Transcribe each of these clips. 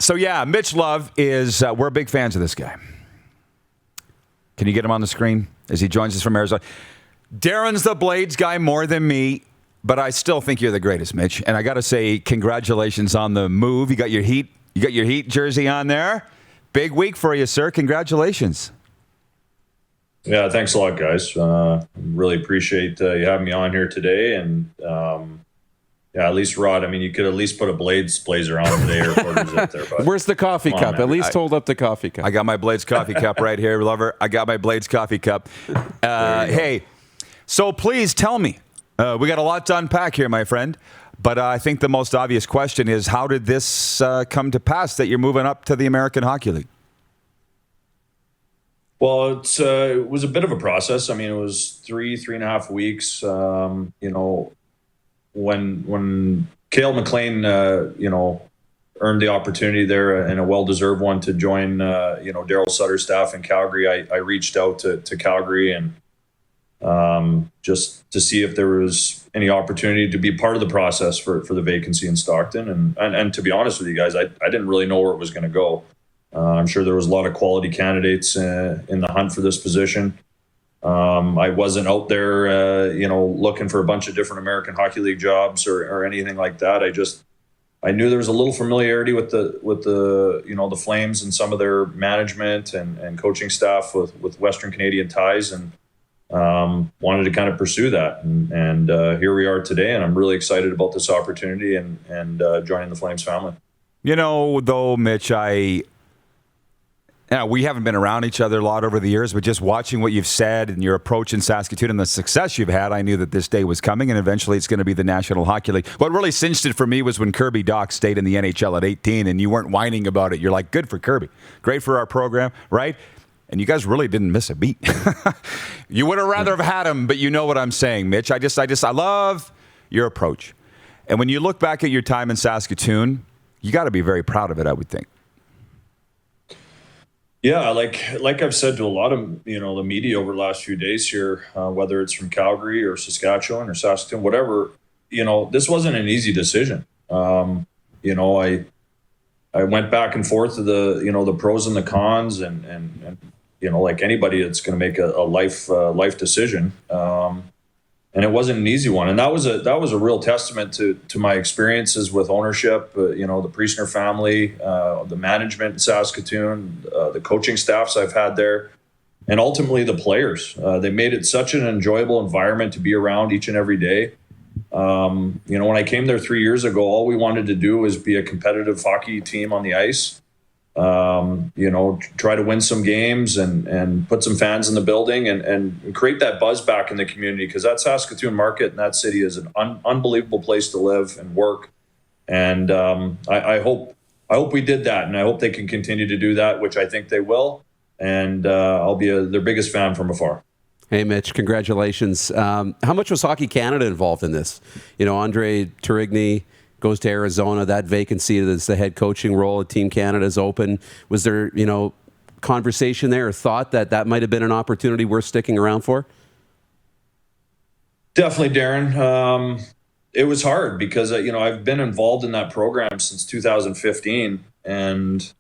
So, yeah, Mitch Love is, we're big fans of this guy. Can you get him on the screen as he joins us from Arizona? Darren's the Blades guy more than me, but I still think you're the greatest, Mitch. And I got to say, congratulations on the move. You got your Heat jersey on there. Big week for you, sir. Congratulations. Yeah, thanks a lot, guys. Really appreciate you having me on here today. And yeah, at least Rod, I mean, you could at least put a Blades blazer on today or quarters up there. But where's the coffee cup? Man. At least hold up the coffee cup. I got my Blades coffee cup right here, lover. I got my Blades coffee cup. Hey, so please tell me. We got a lot to unpack here, my friend. But I think the most obvious question is, how did this come to pass that you're moving up to the American Hockey League? Well, it was a bit of a process. I mean, it was 3.5 weeks. When Cale McLean, earned the opportunity there and a well-deserved one to join, Daryl Sutter's staff in Calgary, I reached out to Calgary and just to see if there was any opportunity to be part of the process for the vacancy in Stockton. And to be honest with you guys, I didn't really know where it was going to go. I'm sure there was a lot of quality candidates in the hunt for this position. I wasn't out there, looking for a bunch of different American Hockey League jobs or anything like that. I knew there was a little familiarity with the Flames and some of their management and coaching staff with Western Canadian ties, and wanted to kind of pursue that. And here we are today, and I'm really excited about this opportunity and joining the Flames family. Though, Mitch, we haven't been around each other a lot over the years, but just watching what you've said and your approach in Saskatoon and the success you've had, I knew that this day was coming, and eventually it's going to be the National Hockey League. What really cinched it for me was when Kirby Dach stayed in the NHL at 18, and you weren't whining about it. You're like, good for Kirby. Great for our program, right? And you guys really didn't miss a beat. You would have rather have had him, but you know what I'm saying, Mitch. I love your approach. And when you look back at your time in Saskatoon, you got to be very proud of it, I would think. Yeah, like I've said to a lot of the media over the last few days here, whether it's from Calgary or Saskatchewan or Saskatoon, whatever, this wasn't an easy decision. I went back and forth to the pros and the cons, and like anybody that's going to make a life decision, and it wasn't an easy one. And that was a real testament to my experiences with ownership, the Priestner family, the management in Saskatoon, the coaching staffs I've had there, and ultimately the players. They made it such an enjoyable environment to be around each and every day. When I came there 3 years ago, all we wanted to do was be a competitive hockey team on the ice. Try to win some games and put some fans in the building and create that buzz back in the community, because that Saskatoon market and that city is an unbelievable place to live and work. And I hope we did that, and I hope they can continue to do that, which I think they will. And I'll be their biggest fan from afar. Hey, Mitch, congratulations. How much was Hockey Canada involved in this? Andre Turigny goes to Arizona, that vacancy as the head coaching role at Team Canada is open. Was there, conversation there or thought that might have been an opportunity worth sticking around for? Definitely, Darren. It was hard because, I've been involved in that program since 2015, and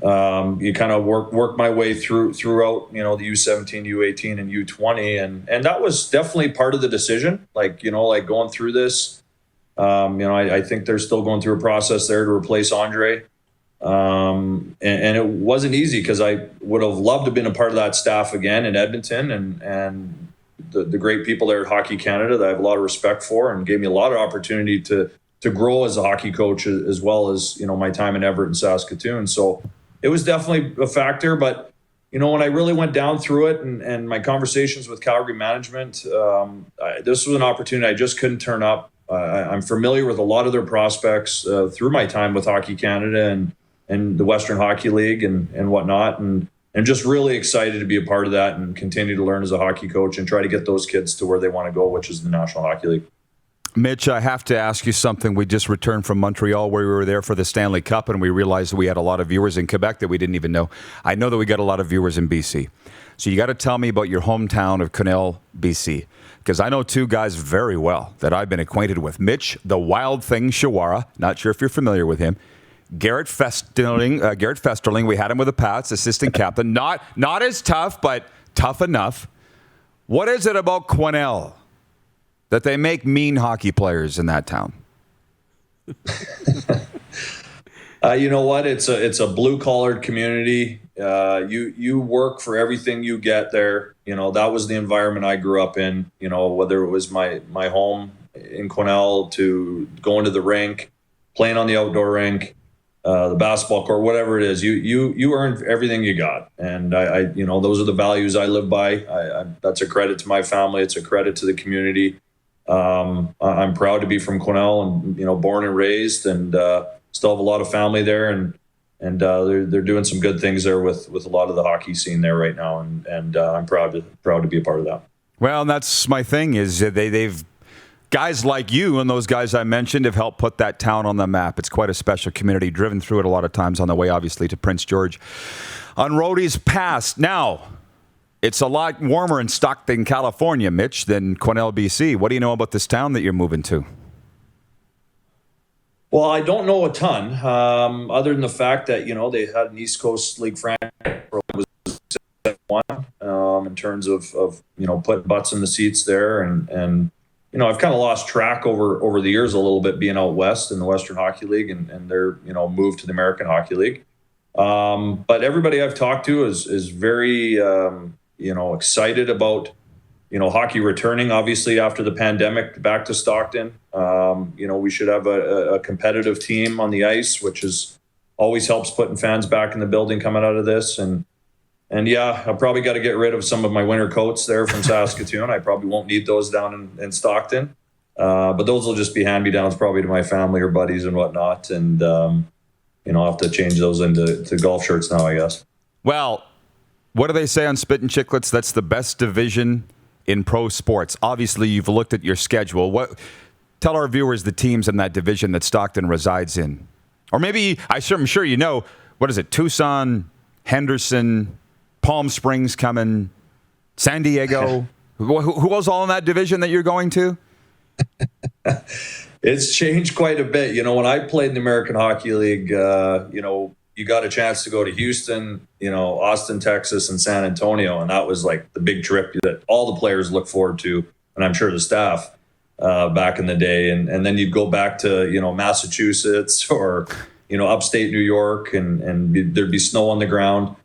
you kind of work my way throughout, the U17, U18, and U20. And that was definitely part of the decision, like going through this. I think they're still going through a process there to replace Andre. And it wasn't easy because I would have loved to have been a part of that staff again in Edmonton and the great people there at Hockey Canada that I have a lot of respect for, and gave me a lot of opportunity to grow as a hockey coach, as well as, my time in Everett and Saskatoon. So it was definitely a factor, but when I really went down through it and my conversations with Calgary management, this was an opportunity I just couldn't turn up. I'm familiar with a lot of their prospects through my time with Hockey Canada and the Western Hockey League and whatnot, and just really excited to be a part of that and continue to learn as a hockey coach and try to get those kids to where they want to go, which is the National Hockey League. Mitch, I have to ask you something. We just returned from Montreal, where we were there for the Stanley Cup, and we realized that we had a lot of viewers in Quebec that we didn't even know. I know that we got a lot of viewers in BC. So you got to tell me about your hometown of Quesnel, BC, because I know two guys very well that I've been acquainted with. Mitch, the Wild Thing Shawara, not sure if you're familiar with him. Garrett Festerling, we had him with the Pats, assistant captain. Not as tough, but tough enough. What is it about Quesnel that they make mean hockey players in that town? You know what? It's a blue-collared community. You work for everything you get there. You know, that was the environment I grew up in, you know, whether it was my home in Quesnel to going to the rink, playing on the outdoor rink, the basketball court, whatever it is, you earn everything you got. And I you know, those are the values I live by. That's a credit to my family. It's a credit to the community. I'm proud to be from Quesnel and, you know, born and raised, and still have a lot of family there, and they're doing some good things there with a lot of the hockey scene there right now, and I'm proud to be a part of that. Well, and that's my thing is they've guys like you and those guys I mentioned have helped put that town on the map. It's quite a special community, driven through it a lot of times on the way, obviously, to Prince George on Rhodey's Pass. Now, it's a lot warmer in Stockton, California, Mitch, than Quesnel, BC. What do you know about this town that you're moving to? Well, I don't know a ton, other than the fact that, you know, they had an East Coast League franchise in terms of you know, putting butts in the seats there, and you know, I've kind of lost track over the years a little bit, being out west in the Western Hockey League and their, you know, move to the American Hockey League. But everybody I've talked to is very you know, excited about, you know, hockey returning, obviously, after the pandemic back to Stockton. You know, we should have a competitive team on the ice, which always helps putting fans back in the building coming out of this. And yeah, I probably got to get rid of some of my winter coats there from Saskatoon. I probably won't need those down in Stockton. But those will just be hand-me-downs probably to my family or buddies and whatnot. And, you know, I'll have to change those into golf shirts now, I guess. Well, what do they say on Spit and Chicklets? That's the best division in pro sports. Obviously, you've looked at your schedule. Tell our viewers the teams in that division that Stockton resides in. Or maybe, I'm sure you know, what is it, Tucson, Henderson, Palm Springs coming, San Diego. Who was all in that division that you're going to? It's changed quite a bit. You know, when I played in the American Hockey League, you know, you got a chance to go to Houston, you know, Austin, Texas, and San Antonio. And that was like the big trip that all the players look forward to, and I'm sure the staff back in the day. And then you'd go back to, you know, Massachusetts or, you know, upstate New York, and there'd be snow on the ground.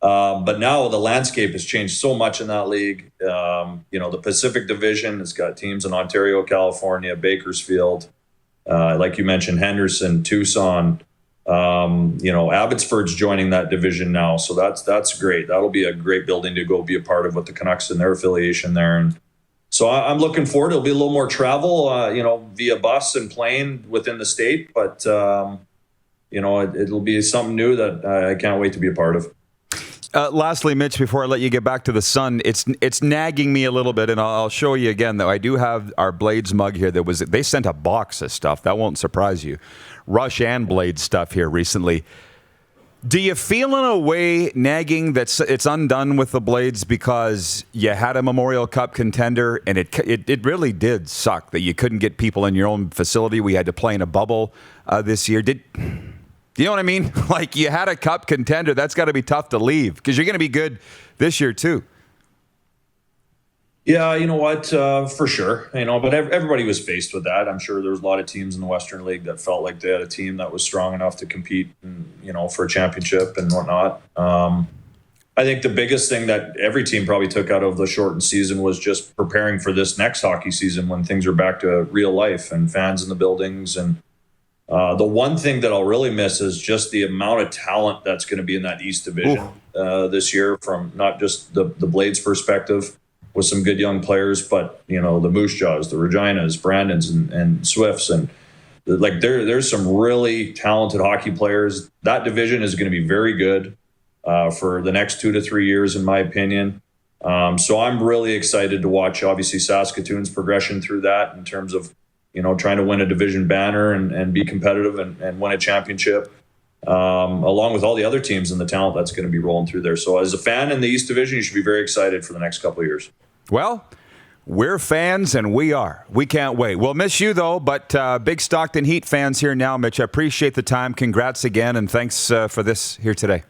But now the landscape has changed so much in that league. You know, the Pacific Division has got teams in Ontario, California, Bakersfield, like you mentioned, Henderson, Tucson. You know, Abbotsford's joining that division now, so that's great. That'll be a great building to go be a part of with the Canucks and their affiliation there. And so I'm looking forward. It'll be a little more travel, you know, via bus and plane within the state, but you know, it'll be something new that I can't wait to be a part of. Lastly, Mitch, before I let you get back to the Sun, it's nagging me a little bit, and I'll show you again, though. I do have our Blades mug here. They sent a box of stuff. That won't surprise you. Rush and Blades stuff here recently. Do you feel in a way nagging that it's undone with the Blades because you had a Memorial Cup contender, and it really did suck that you couldn't get people in your own facility? We had to play in a bubble this year. You know what I mean? Like, you had a cup contender. That's got to be tough to leave because you're going to be good this year too. Yeah, you know what? For sure. You know, but everybody was faced with that. I'm sure there was a lot of teams in the Western League that felt like they had a team that was strong enough to compete, you know, for a championship and whatnot. I think the biggest thing that every team probably took out of the shortened season was just preparing for this next hockey season when things are back to real life and fans in the buildings. And the one thing that I'll really miss is just the amount of talent that's going to be in that East Division this year, from not just the Blades perspective with some good young players, but, you know, the Moose Jaws, the Reginas, Brandons, and Swifts. And like there's some really talented hockey players. That division is going to be very good for the next 2 to 3 years, in my opinion. So I'm really excited to watch, obviously, Saskatoon's progression through that in terms of, you know, trying to win a division banner and be competitive and win a championship, along with all the other teams and the talent that's going to be rolling through there. So as a fan in the East Division, you should be very excited for the next couple of years. Well, We're fans, and we are. We can't wait. We'll miss you, though, but big Stockton Heat fans here now, Mitch. I appreciate the time. Congrats again, and thanks for this here today.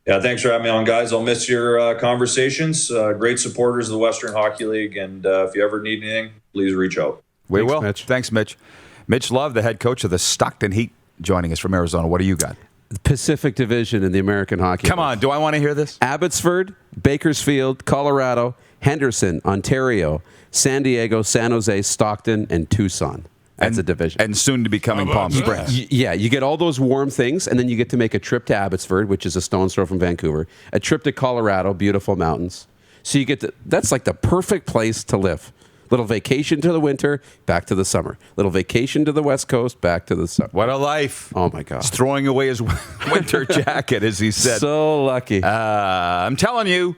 Yeah, thanks for having me on, guys. I'll miss your conversations. Great supporters of the Western Hockey League, and if you ever need anything, please reach out. We Thanks, will. Mitch. Thanks, Mitch. Mitch Love, the head coach of the Stockton Heat, joining us from Arizona. What do you got? Pacific Division in the American Hockey Come League. on, do I want to hear this? Abbotsford, Bakersfield, Colorado, Henderson, Ontario, San Diego, San Jose, Stockton, and Tucson. That's a division. And soon to be coming Palm Springs. Yeah, you get all those warm things, and then you get to make a trip to Abbotsford, which is a stone's throw from Vancouver, a trip to Colorado, beautiful mountains. So you get to, that's like the perfect place to live. Little vacation to the winter, back to the summer. Little vacation to the West Coast, back to the summer. What a life. Oh, my God. He's throwing away his winter jacket, as he said. So lucky. I'm telling you,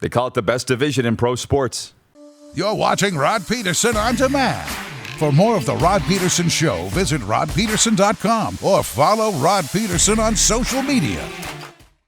they call it the best division in pro sports. You're watching Rod Pedersen On Demand. For more of The Rod Pedersen Show, visit rodpedersen.com or follow Rod Pedersen on social media.